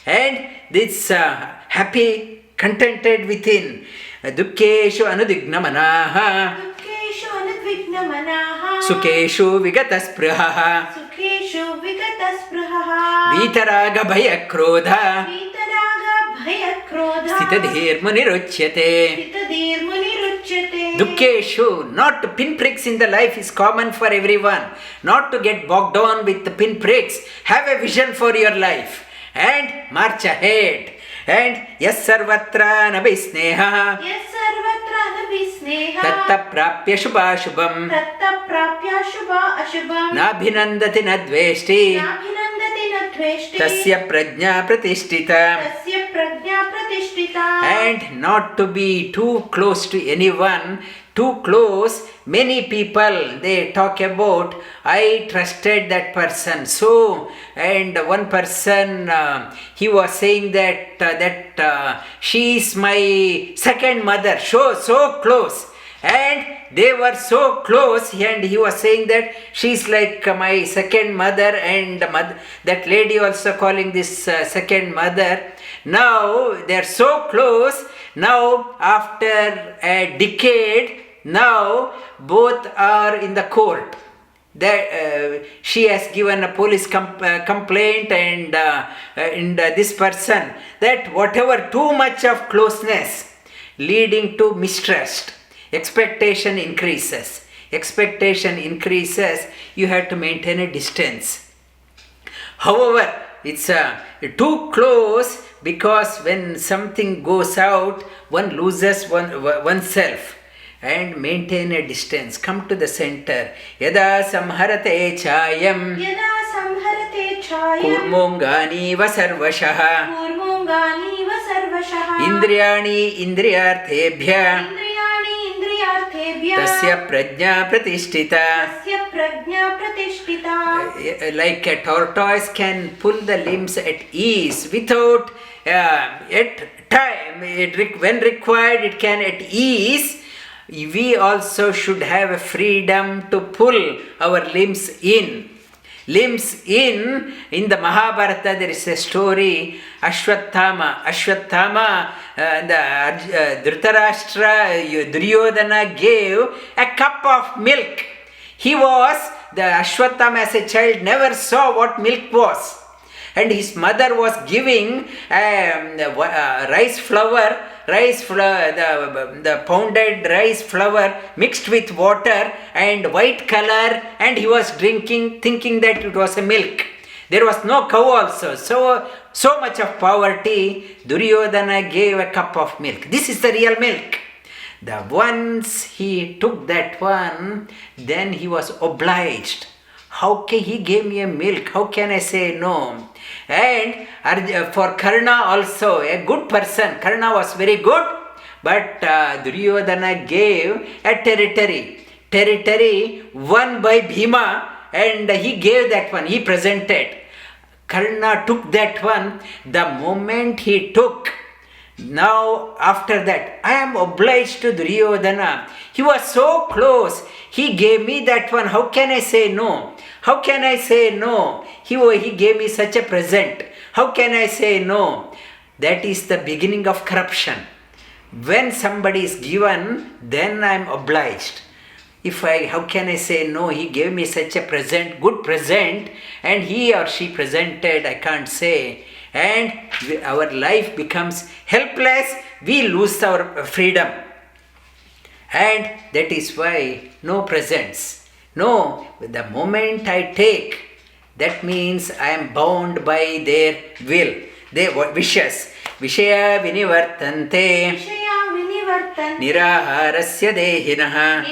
And this happy, contented within. Dukkeshu anudignamanaha. Dukkeshu anudvignamanaha. Sukeshu vigataspruhaha. Sukeshu vigataspruhaha. Vitaraga bhayakrodha. Vitaraga bhayakrodha. Stitadhirmuniruchyate. Stitadhirmuniruchyate. Dukkeshu, not pinpricks in the life is common for everyone. Not to get bogged down with the pinpricks. Have a vision for your life and march ahead. And yes sarvatra nabhisneha. Yes sarvatra nabhisneha. Tatta prapya shubha shubham. Tatta prapya shubha ashubham. Nabhinandati nadveshti. Nabhinandati nadveshti. Tasya prajna pratishtita. Tasya prajna pratishtita. And not to be too close to anyone. Too close, many people, they talk about, I trusted that person. So, and one person, he was saying that she is my second mother, so close. And they were so close, and he was saying that she is like my second mother, and that lady also calling this second mother. Now, they are so close. Now, after a decade, now both are in the court. That she has given a police complaint and this person, that whatever too much of closeness, leading to mistrust. Expectation increases. Expectation increases, you have to maintain a distance. However, it's too close, because when something goes out, one loses oneself. And maintain a distance. Come to the center. Yada samharate chayam. Yada samharate chayam. Kurmunganiva sarvashah. Kurmunganiva sarvashah. Indriyani indriyarthebhya. Indriyani indriyarthebhya. Tasya prajna pratishtita. Tasya prajna pratishtita. Like a tortoise can pull the limbs at ease without at time. When required, it can at ease. We also should have a freedom to pull our limbs in. Limbs in the Mahabharata there is a story, Ashwatthama. The Dhritarashtra, Duryodhana gave a cup of milk. The Ashwatthama as a child never saw what milk was. And his mother was giving rice flour, the pounded rice flour mixed with water and white color, and he was drinking, thinking that it was a milk. There was no cow also. So much of poverty, Duryodhana gave a cup of milk. This is the real milk. Once he took that one, then he was obliged. He gave me a milk, how can I say no? And for Karna also, a good person. Karna was very good, but Duryodhana gave a territory won by Bhima, and he gave that one, he presented. Karna took that one. The moment he took, now after that, I am obliged to Duryodhana. He was so close. He gave me that one. How can I say no? How can I say no? He gave me such a present. How can I say no? That is the beginning of corruption. When somebody is given, then I am obliged. How can I say no? He gave me such a present, good present, and he or she presented, I can't say. And our life becomes helpless, we lose our freedom. And that is why no presents. No, the moment I take, that means I am bound by their will, their wishes. Vishaya vinivartante. Niraharasya dehinah.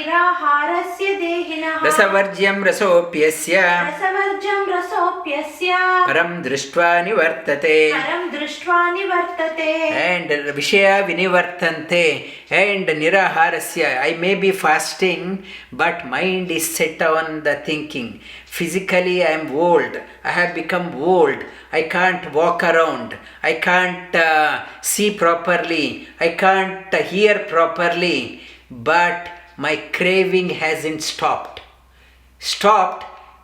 Rasavarjyam rasopyasya. Param drishtva nivartate. And Vishaya vinivartante. And niraharasya. I may be fasting, but mind is set on the thinking. Physically I am old. I have become old. I can't walk around. I can't see properly. I can't hear properly. But my craving hasn't stopped.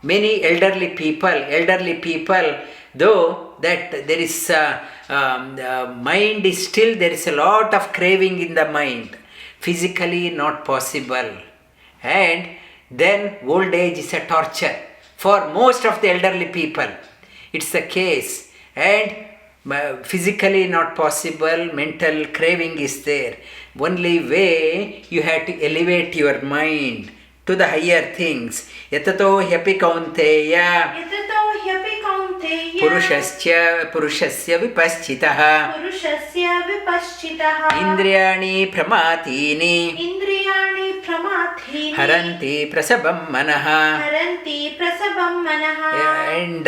Many elderly people, though that there is mind is still, there is a lot of craving in the mind. Physically not possible. And then old age is a torture for most of the elderly people. It's the case. And physically not possible, mental craving is there. Only way you have to elevate your mind to the higher things. Yatato hyapi kaunteya. Purushasya vipaschitaha. Indriyani pramatini. Haranti prasabam manaha. And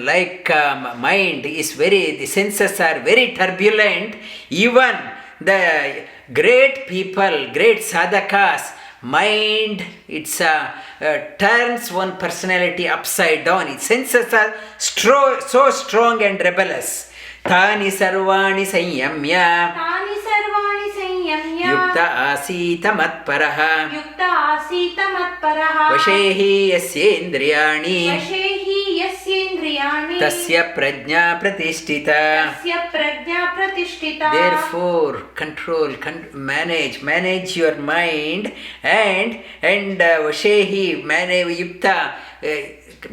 like mind is the senses are very turbulent. Even the great people, great sadhakas, mind, turns one personality upside down. Its senses are so strong and rebellious. Tani sarvani sanyamya. Yukta asita matparaha. Vashehi yasyendriyani. Tasya prajna pratishtita. Therefore, control, manage your mind, and vashehi, yukta,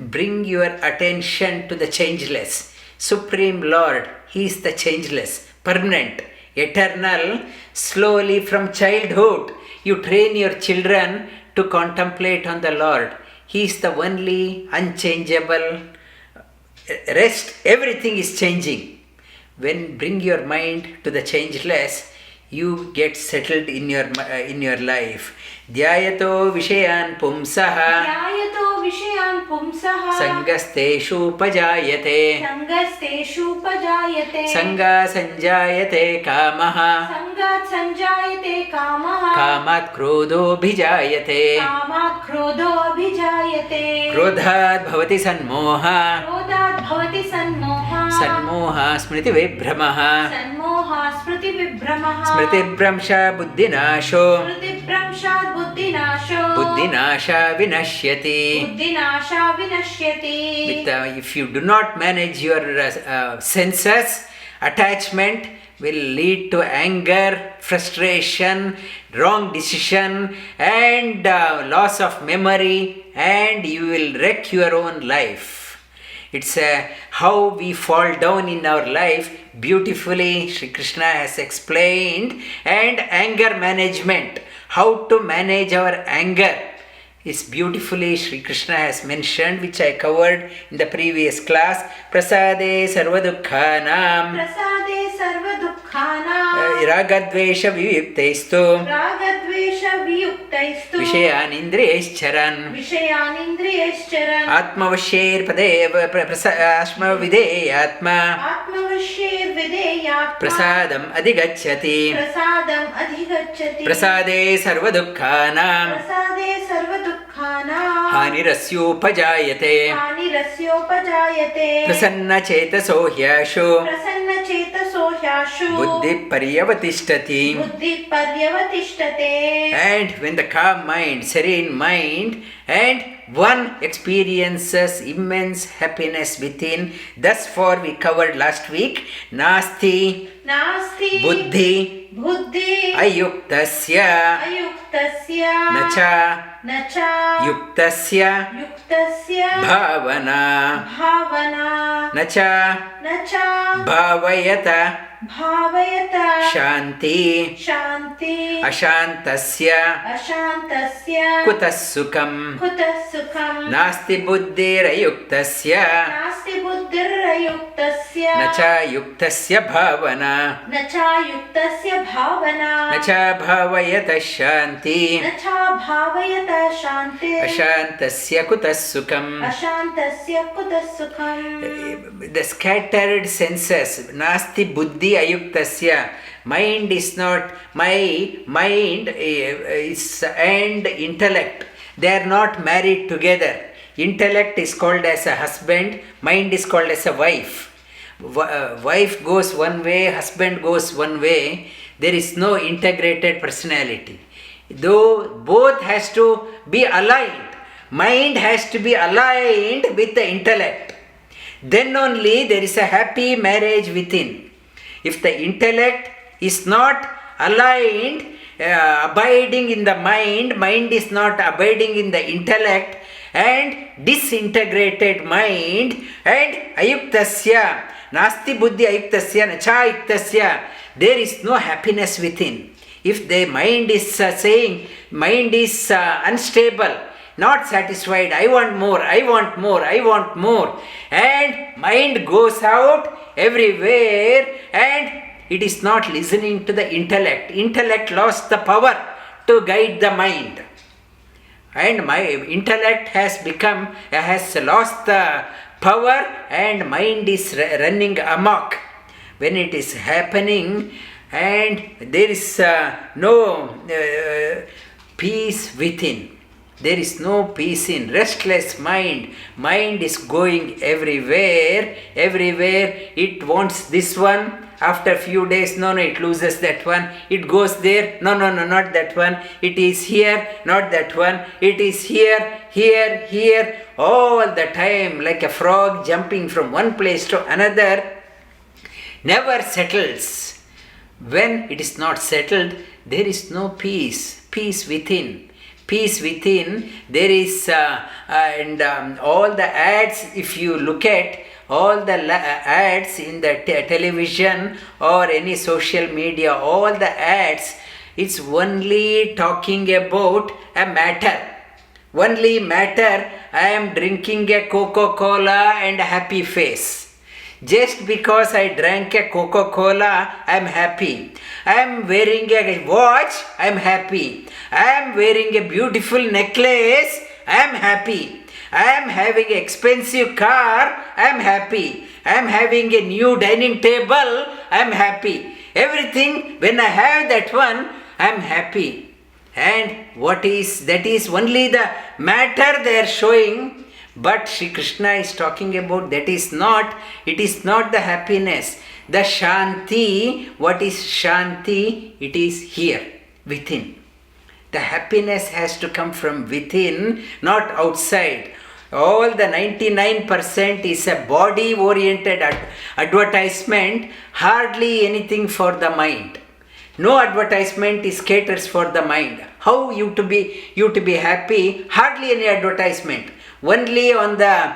bring your attention to the changeless. Supreme Lord, He is the changeless, permanent, eternal. Slowly from childhood, you train your children to contemplate on the Lord. He is the only unchangeable. Rest, everything is changing. When bring your mind to the changeless, you get settled in your life. Dhyayato vishayan pumsaha ध्यायतो विषयान् पुंसः sangasteshu pajayate sanga sanjayate kamaha संगात् सञ्जायते कामः kamat krodho bhijayate कामात् क्रोधो अभिजायते krodhat bhavati sanmoha क्रोधात् भवति सन्मोहः sanmoha smriti vibhramaha सन्मोहः स्मृतिविभ्रमः smritibhramsha buddhinasho स्मृतिभ्रंशात् बुद्धिनाशो buddhinasha vinashyati. बुद्धिनाशा विनश्यति. If you do not manage your senses, attachment will lead to anger, frustration, wrong decision, and loss of memory, and you will wreck your own life. It's how we fall down in our life. Beautifully, Sri Krishna has explained, and anger management, how to manage our anger, is beautifully Sri Krishna has mentioned, which I covered in the previous class. Prasade sarva-dukkhanam Prasade सर्वदुःखानां ragadvesha viyuktaistu रागद्वेष वियुक्तैस्तु vishayanindriyaischaran विषयानिन्द्रियैश्चरन् atmavasher padeva ashmavideyatma आत्मवश्यैर्विधेयात्मा prasadam adhigacchati. प्रसादम् अधिगच्छति. Prasade sarva-dukkhanam Prasade सर्वदुःखानां hanirasyupajayate हानिरस्योपजायते. prasanna-chetaso hyashu प्रसन्नचेतसो ह्याशु buddhi paryavatishthati. बुद्धिपर्यवतिष्ठते. And when the calm mind, serene mind, and one experiences immense happiness within. Thus far we covered last week. Nasti नास्ति buddhi बुद्धि ayuktasya अयुक्तस्य nacha न च yuktasya युक्तस्य bhavana भावना nacha न च bhavayata भावयत shanti शान्ति ashantasya अशान्तस्य kutas sukham. कुतः सुखम्. Nasti buddhirayuktasya नास्ति बुद्धिर्युक्तस्य nacha yuktasya bhavana न च युक्तस्य भावना nacha bhavayata shanti न च भावयत शान्ति ashantasya kutas sukham. अशान्तस्य कुतः सुखम्. The scattered senses, nasti buddhi ayuktasya, mind is not, my mind is and intellect, they are not married together. Intellect is called as a husband, mind is called as a wife. Wife goes one way, husband goes one way, there is no integrated personality. Though both has to be aligned, mind has to be aligned with the intellect. Then only there is a happy marriage within. If the intellect is not aligned, abiding in the mind, mind is not abiding in the intellect, and disintegrated mind, and ayuktasya, nasti buddhi ayuktasya, nacha ayuktasya, there is no happiness within. If the mind is saying, mind is unstable, not satisfied, I want more, I want more, I want more, and mind goes out everywhere, and it is not listening to the intellect. Intellect lost the power to guide the mind, and my intellect has lost the power, and mind is running amok. When it is happening, and there is no peace within. There is no peace in restless mind. Mind is going everywhere. It wants this one. After few days, no, it loses that one. It goes there. No, not that one. It is here, not that one. It is here. All the time, like a frog jumping from one place to another. Never settles. When it is not settled, there is no peace. Peace within. peace within, there is, all the ads, if you look at all the ads in the television or any social media, all the ads, it's only talking about a matter. Only matter, I am drinking a Coca-Cola and a happy face. Just because I drank a Coca-Cola, I am happy. I am wearing a watch, I am happy. I am wearing a beautiful necklace, I am happy. I am having an expensive car, I am happy. I am having a new dining table, I am happy. Everything, when I have that one, I am happy. And that is only the matter they are showing. But Sri Krishna is talking about it is not the happiness. The Shanti, what is Shanti? It is here, within. The happiness has to come from within, not outside. All the 99% is a body-oriented advertisement, hardly anything for the mind. No advertisement is caters for the mind. How you to be happy? Hardly any advertisement. Only on the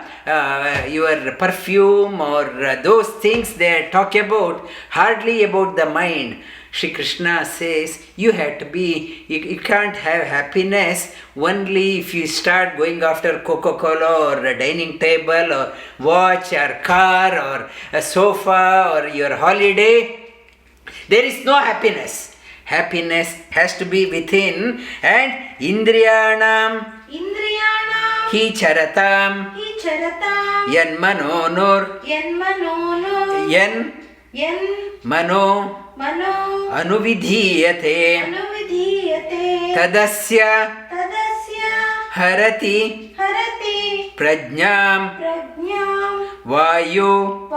your perfume or those things they talk about, hardly about the mind. Shri Krishna says you can't have happiness only if you start going after Coca-Cola or a dining table or watch or car or a sofa or your holiday. There is no happiness. Happiness has to be within. And Indriyanam hi charatam yan manonur yan mano anuvidhiyate tadasya harati prajñam vayu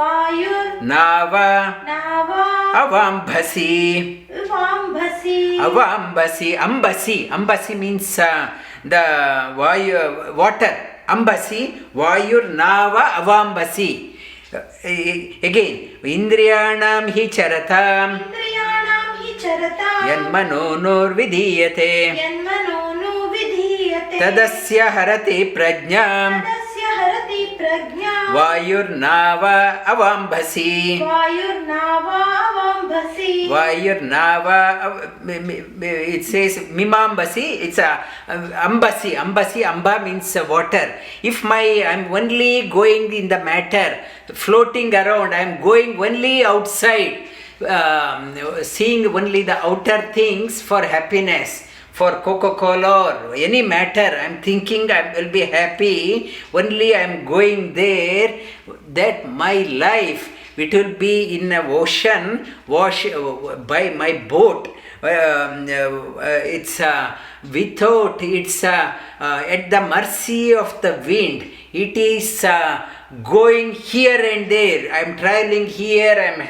nava avambasi. Ambasi means the water. Ambasi, vayur nava avambasi. Again, indriyanam hi charatam yanmanonur vidhiyate tadasya harati prajñam vayur nava avambasi. It says mimambasi, it's a ambasi. Amba means water. If I'm only going in the matter, floating around, I'm going only outside, seeing only the outer things for happiness, for Coca-Cola or any matter, I'm thinking I will be happy, only I'm going there, that my life, it will be in an ocean, by my boat. It's at the mercy of the wind. It is going here and there. I'm traveling here, I'm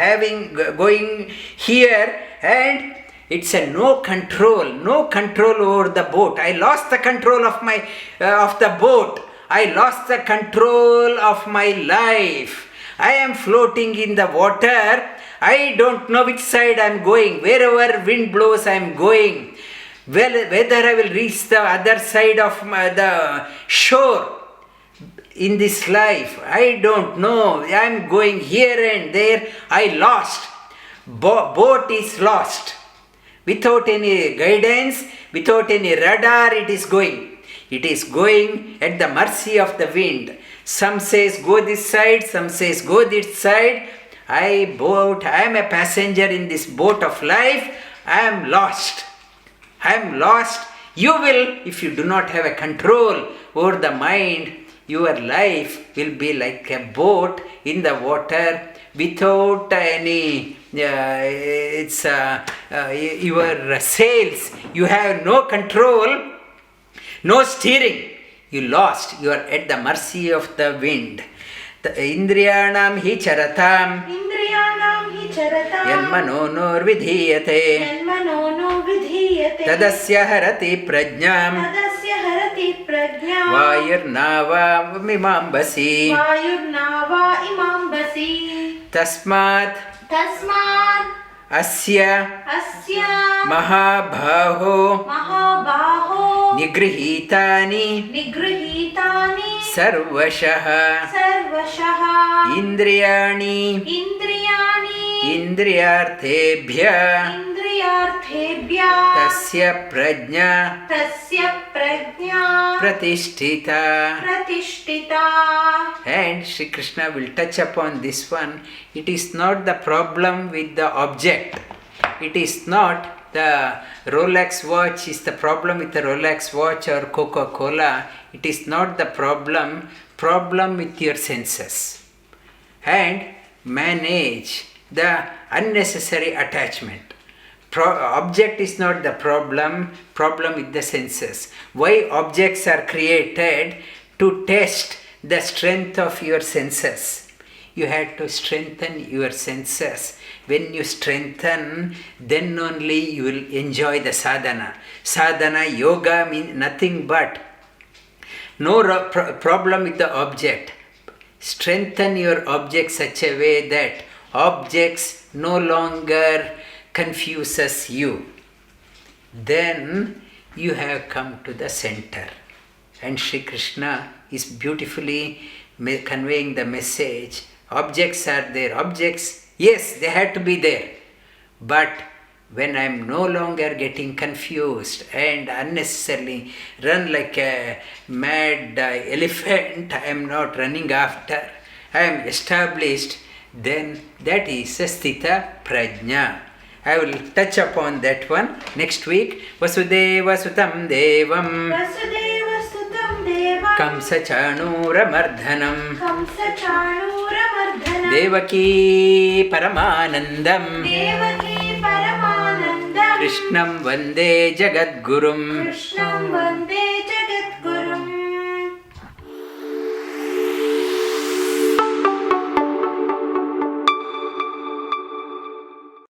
going here, and it's no control over the boat. I lost the control of the boat. I lost the control of my life. I am floating in the water. I don't know which side I am going. Wherever wind blows, I am going. Whether I will reach the other side of the shore in this life, I don't know. I am going here and there. I lost. Boat is lost. Without any guidance, without any radar, it is going. It is going at the mercy of the wind. Some says go this side, some says go this side. I am a passenger in this boat of life. I am lost. You will, if you do not have a control over the mind, your life will be like a boat in the water without any your sails. You have no control, no steering. You lost. You are at the mercy of the wind. Indriyanam hi charatam yanmanonur vidhiyate tadasya harati prajñam vayurnava imambasi tasmat asya asya mahā-bāho mahā-bāho nigrihitani sarvashah indriyani indriyarthebhya tasya prajña pratishtita. And Sri Krishna will touch upon this one. It is not the problem with the object. It is not the Rolex watch is the problem with the Rolex watch or Coca-Cola. It is not the problem with your senses. And manage the unnecessary attachment. Object is not the problem with the senses. Why objects are created? To test the strength of your senses. You have to strengthen your senses. When you strengthen, then only you will enjoy the sadhana. Sadhana, yoga means nothing but no problem with the object. Strengthen your object such a way that objects no longer confuses you. Then you have come to the center. And Sri Krishna is beautifully conveying the message. Objects are there. Objects, yes, they had to be there. But when I am no longer getting confused and unnecessarily run like a mad elephant, I am not running after, I am established, then that is a sthita prajna. I will touch upon that one next week. Vasudeva sutam devam kamsa chanura mardhanam devaki paramanandam krishnam vande jagadgurum